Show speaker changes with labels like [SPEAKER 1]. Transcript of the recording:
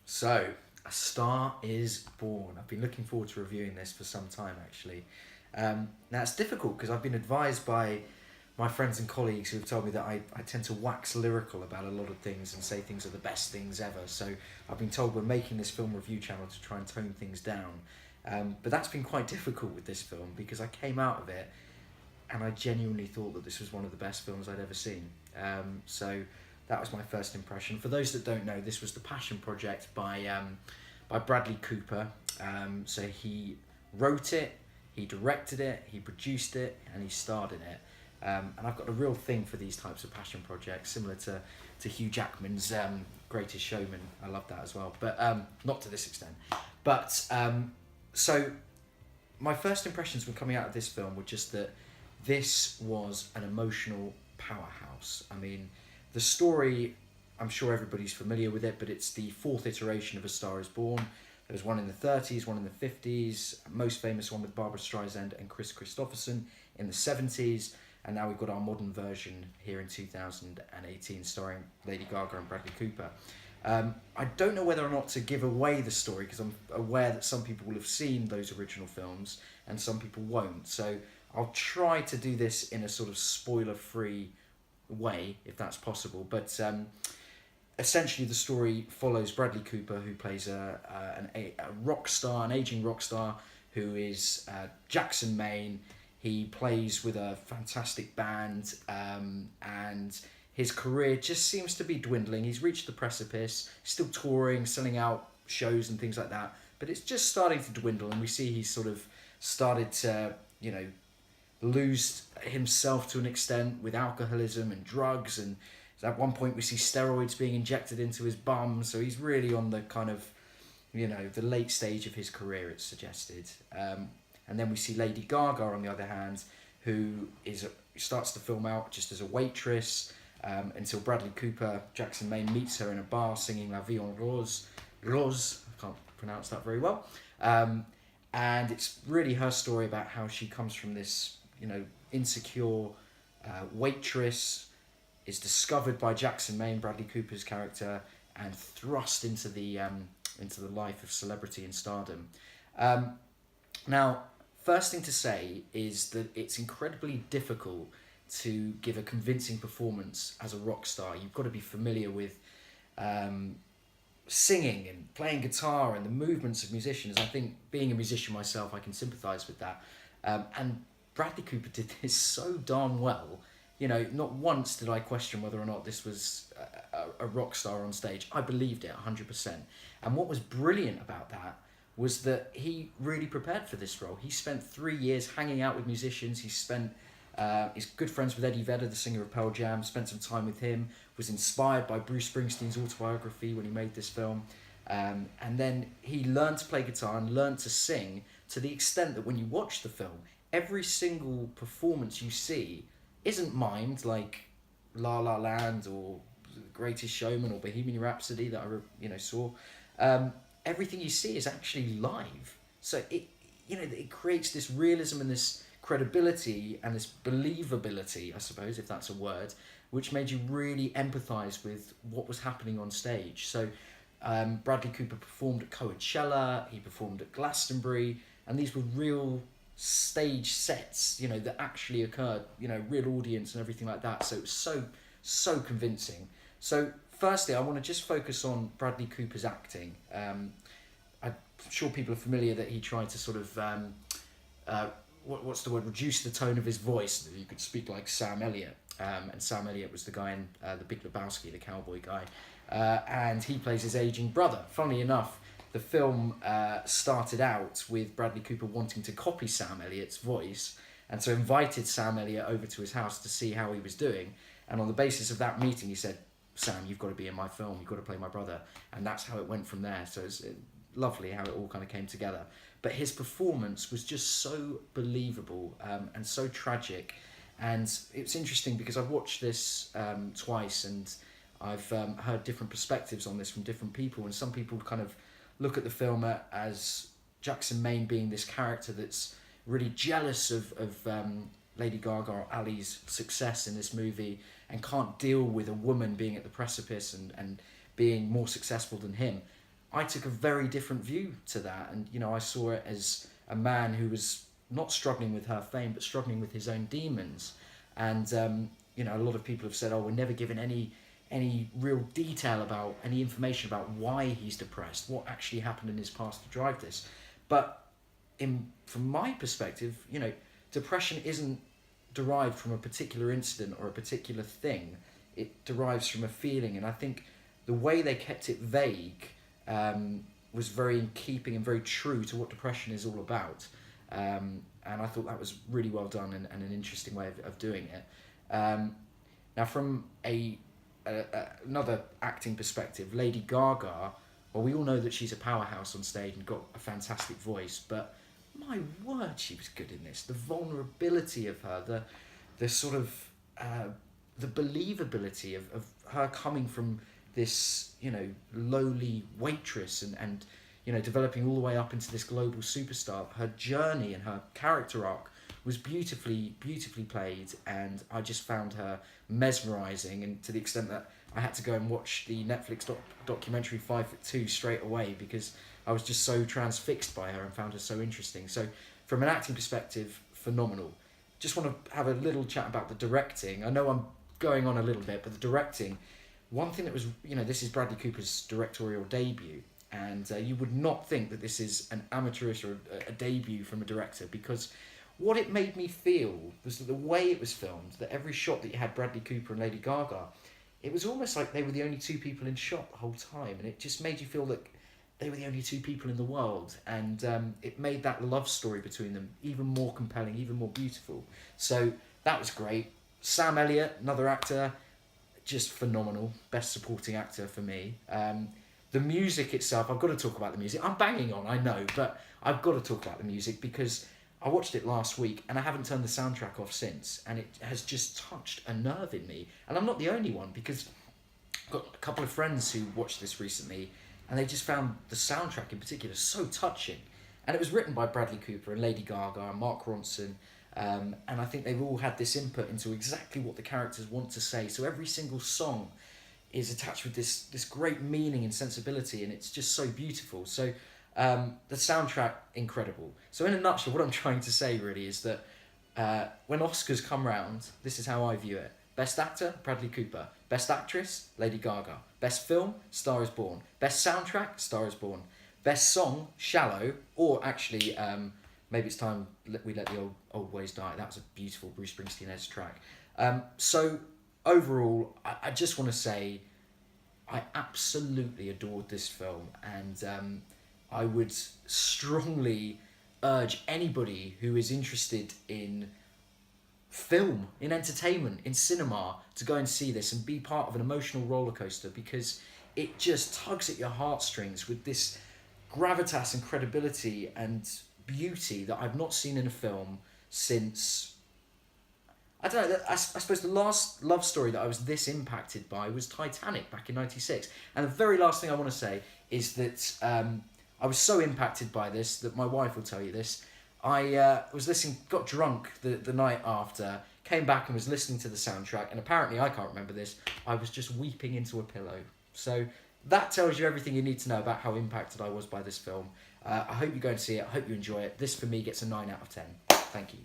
[SPEAKER 1] So, A Star is Born. I've been looking forward to reviewing this for some time, actually. Now, it's difficult because I've been advised by my friends and colleagues who have told me that I tend to wax lyrical about a lot of things and say things are the best things ever. So, I've been told we're making this film review channel to try and tone things down. But that's been quite difficult with this film because I came out of it and I genuinely thought that this was one of the best films I'd ever seen. So that was my first impression. For those that don't know, this was the passion project by Bradley Cooper. So he wrote it, he directed it, he produced it, and he starred in it. And I've got a real thing for these types of passion projects, similar to Hugh Jackman's Greatest Showman. I love that as well, but not to this extent. But so my first impressions when coming out of this film were just that this was an emotional powerhouse. I mean, the story, I'm sure everybody's familiar with it, but it's the fourth iteration of A Star is Born. There was one in the 30s, one in the 50s, most famous one with Barbara Streisand and Chris Christopherson in the 70s, and now we've got our modern version here in 2018 starring Lady Gaga and Bradley Cooper. I don't know whether or not to give away the story because I'm aware that some people will have seen those original films and some people won't. So I'll try to do this in a sort of spoiler-free way, if that's possible. But essentially, the story follows Bradley Cooper, who plays a rock star, an aging rock star, who is Jackson, Maine. He plays with a fantastic band, and his career just seems to be dwindling. He's reached the precipice, still touring, selling out shows and things like that, but it's just starting to dwindle, and we see he's sort of started to, lose himself to an extent with alcoholism and drugs, and at one point we see steroids being injected into his bum, so he's really on the kind of, the late stage of his career, it's suggested. And then we see Lady Gaga, on the other hand, who starts to film out just as a waitress, until Bradley Cooper, Jackson Maine, meets her in a bar singing La Vie en Rose. Rose, I can't pronounce that very well. And it's really her story about how she comes from this, insecure waitress, is discovered by Jackson Maine, Bradley Cooper's character, and thrust into the life of celebrity and stardom. Now, first thing to say is that it's incredibly difficult to give a convincing performance as a rock star. You've got to be familiar with singing and playing guitar and the movements of musicians. I think, being a musician myself, I can sympathise with that. And Bradley Cooper did this so darn well. Not once did I question whether or not this was a rock star on stage. I believed it 100%. And what was brilliant about that was that he really prepared for this role. He spent 3 years hanging out with musicians. He's good friends with Eddie Vedder, the singer of Pearl Jam, spent some time with him, was inspired by Bruce Springsteen's autobiography when he made this film. And then he learned to play guitar and learned to sing to the extent that when you watch the film, every single performance you see isn't mimed, like La La Land or Greatest Showman or Bohemian Rhapsody that I saw. Everything you see is actually live. So it creates this realism and this credibility and this believability, I suppose, if that's a word, which made you really empathise with what was happening on stage. So Bradley Cooper performed at Coachella, he performed at Glastonbury, and these were real stage sets, that actually occurred, real audience and everything like that. So it was so convincing. So firstly, I want to just focus on Bradley Cooper's acting. I'm sure people are familiar that he tried to sort of reduce the tone of his voice so that he could speak like Sam Elliott. And Sam Elliott was the guy in The Big Lebowski, the cowboy guy. And he plays his aging brother. Funnily enough, the film started out with Bradley Cooper wanting to copy Sam Elliott's voice, and so invited Sam Elliott over to his house to see how he was doing. And on the basis of that meeting, he said, "Sam, you've got to be in my film. You've got to play my brother." And that's how it went from there. So it's lovely how it all kind of came together. But his performance was just so believable and so tragic. And it's interesting because I've watched this twice, and I've heard different perspectives on this from different people. And some people kind of look at the film as Jackson Maine being this character that's really jealous of Lady Gaga or Ali's success in this movie and can't deal with a woman being at the precipice and being more successful than him. I took a very different view to that, and I saw it as a man who was not struggling with her fame, but struggling with his own demons. And a lot of people have said, "Oh, we're never given any real detail about any information about why he's depressed, what actually happened in his past to drive this." But from my perspective, depression isn't derived from a particular incident or a particular thing. It derives from a feeling, and I think the way they kept it vague was very in keeping and very true to what depression is all about. And I thought that was really well done and an interesting way of doing it. Now, from another acting perspective, Lady Gaga, well, we all know that she's a powerhouse on stage and got a fantastic voice, but my word, she was good in this. The vulnerability of her, the sort of the believability of her coming from this lowly waitress and developing all the way up into this global superstar. Her journey and her character arc was beautifully played, and I just found her mesmerising, and to the extent that I had to go and watch the Netflix documentary 5'2" straight away, because I was just so transfixed by her and found her so interesting. So from an acting perspective, phenomenal. Just want to have a little chat about the directing. I know I'm going on a little bit, but the directing, one thing that was, this is Bradley Cooper's directorial debut, and you would not think that this is an amateurish or a debut from a director, because what it made me feel was that the way it was filmed, that every shot that you had Bradley Cooper and Lady Gaga, it was almost like they were the only two people in shot the whole time, and it just made you feel like they were the only two people in the world, and it made that love story between them even more compelling, even more beautiful. So that was great. Sam Elliott, another actor, just phenomenal. Best supporting actor for me. The music itself, I've got to talk about the music. I'm banging on, I know, but I've got to talk about the music because I watched it last week and I haven't turned the soundtrack off since, and it has just touched a nerve in me. And I'm not the only one, because I've got a couple of friends who watched this recently and they just found the soundtrack in particular so touching. And it was written by Bradley Cooper and Lady Gaga and Mark Ronson, and I think they've all had this input into exactly what the characters want to say. So every single song is attached with this great meaning and sensibility, and it's just so beautiful. So the soundtrack, incredible. So in a nutshell, what I'm trying to say really is that when Oscars come round, this is how I view it. Best Actor, Bradley Cooper. Best Actress, Lady Gaga. Best Film, Star is Born. Best Soundtrack, Star is Born. Best Song, Shallow, or actually, maybe it's time we let the old ways die. That was a beautiful Bruce Springsteen-esque track. So overall, I just want to say I absolutely adored this film, and I would strongly urge anybody who is interested in film, in entertainment, in cinema, to go and see this and be part of an emotional roller coaster, because it just tugs at your heartstrings with this gravitas and credibility and beauty that I've not seen in a film since, I don't know, I suppose the last love story that I was this impacted by was Titanic back in '96. And the very last thing I want to say is that I was so impacted by this that my wife will tell you this. I was listening, got drunk the night after, came back and was listening to the soundtrack, and apparently, I can't remember this, I was just weeping into a pillow. So that tells you everything you need to know about how impacted I was by this film. I hope you go and see it. I hope you enjoy it. This, for me, gets a 9 out of 10. Thank you.